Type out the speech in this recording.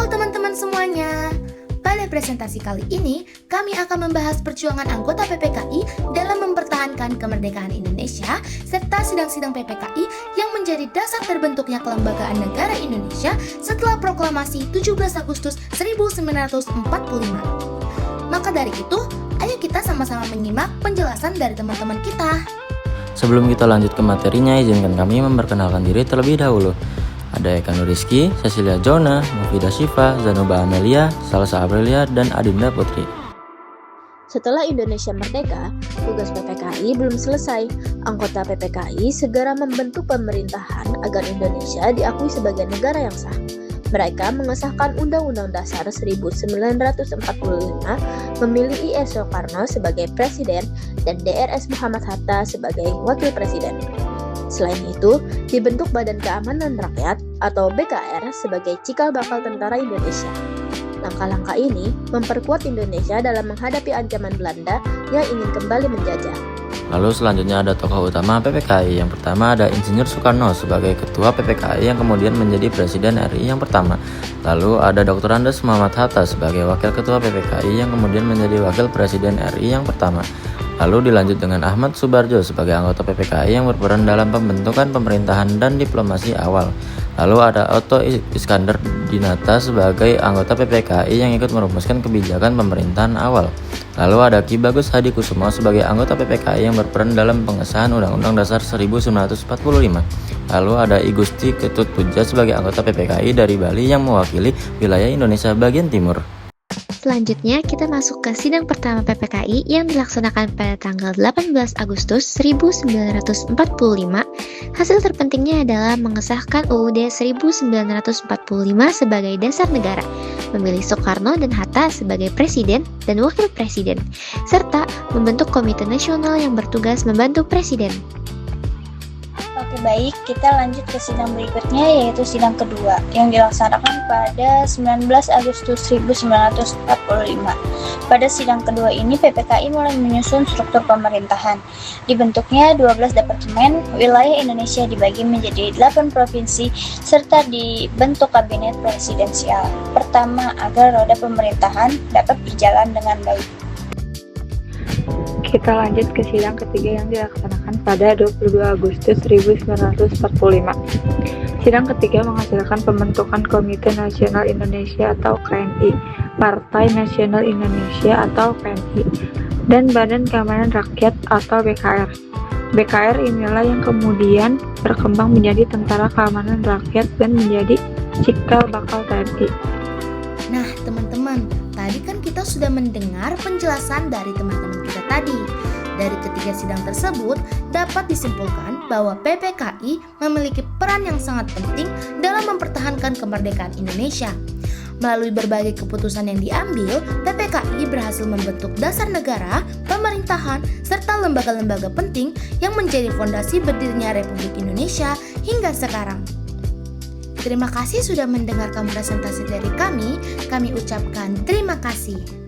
Halo teman-teman semuanya. Pada presentasi kali ini, kami akan membahas perjuangan anggota PPKI dalam mempertahankan kemerdekaan Indonesia serta sidang-sidang PPKI yang menjadi dasar terbentuknya kelembagaan negara Indonesia setelah proklamasi 17 Agustus 1945. Maka dari itu, ayo kita sama-sama menyimak penjelasan dari teman-teman kita. Sebelum kita lanjut ke materinya, izinkan kami memperkenalkan diri terlebih dahulu. Ada Eka Nuriski, Cecilia Jona, Mufidah Syifa, Zanuba Amelia, Salsa Aprilia, dan Adinda Putri. Setelah Indonesia merdeka, tugas PPKI belum selesai. Anggota PPKI segera membentuk pemerintahan agar Indonesia diakui sebagai negara yang sah. Mereka mengesahkan Undang-Undang Dasar 1945, memilih I.S. Soekarno sebagai presiden dan Drs. Muhammad Hatta sebagai wakil presiden. Selain itu, dibentuk Badan Keamanan Rakyat atau BKR sebagai cikal bakal tentara Indonesia. Langkah-langkah ini memperkuat Indonesia dalam menghadapi ancaman Belanda yang ingin kembali menjajah. Lalu selanjutnya ada tokoh utama PPKI. Yang pertama ada Insinyur Soekarno sebagai ketua PPKI yang kemudian menjadi Presiden RI yang pertama. Lalu ada Dr. Andes Muhammad Hatta sebagai wakil ketua PPKI yang kemudian menjadi wakil Presiden RI yang pertama. Lalu dilanjut dengan Ahmad Subarjo sebagai anggota PPKI yang berperan dalam pembentukan pemerintahan dan diplomasi awal. Lalu ada Otto Iskandar Dinata sebagai anggota PPKI yang ikut merumuskan kebijakan pemerintahan awal. Lalu ada Ki Bagus Hadikusumo sebagai anggota PPKI yang berperan dalam pengesahan Undang-Undang Dasar 1945. Lalu ada I Gusti Ketut Puja sebagai anggota PPKI dari Bali yang mewakili wilayah Indonesia bagian timur. Selanjutnya, kita masuk ke sidang pertama PPKI yang dilaksanakan pada tanggal 18 Agustus 1945. Hasil terpentingnya adalah mengesahkan UUD 1945 sebagai dasar negara, memilih Soekarno dan Hatta sebagai presiden dan wakil presiden, serta membentuk komite nasional yang bertugas membantu presiden. Oke, baik, kita lanjut ke sidang berikutnya, yaitu sidang kedua yang dilaksanakan pada 19 Agustus 1945. Pada sidang kedua ini, PPKI mulai menyusun struktur pemerintahan. Dibentuknya 12 departemen, wilayah Indonesia dibagi menjadi 8 provinsi, serta dibentuk kabinet presidensial. Pertama, agar roda pemerintahan dapat berjalan dengan baik. Kita lanjut ke sidang ketiga yang dilaksanakan pada 22 Agustus 1945. Sidang ketiga menghasilkan pembentukan Komite Nasional Indonesia atau KNI, Partai Nasional Indonesia atau PNI, dan Badan Keamanan Rakyat atau BKR. BKR inilah yang kemudian berkembang menjadi Tentara Keamanan Rakyat dan menjadi cikal bakal TNI. Nah, teman-teman, tadi kan kita sudah mendengar penjelasan dari teman-teman kita tadi. Dari ketiga sidang tersebut, dapat disimpulkan bahwa PPKI memiliki peran yang sangat penting dalam mempertahankan kemerdekaan Indonesia. Melalui berbagai keputusan yang diambil, PPKI berhasil membentuk dasar negara, pemerintahan, serta lembaga-lembaga penting yang menjadi fondasi berdirinya Republik Indonesia hingga sekarang. Terima kasih sudah mendengarkan presentasi dari kami. Kami ucapkan terima kasih.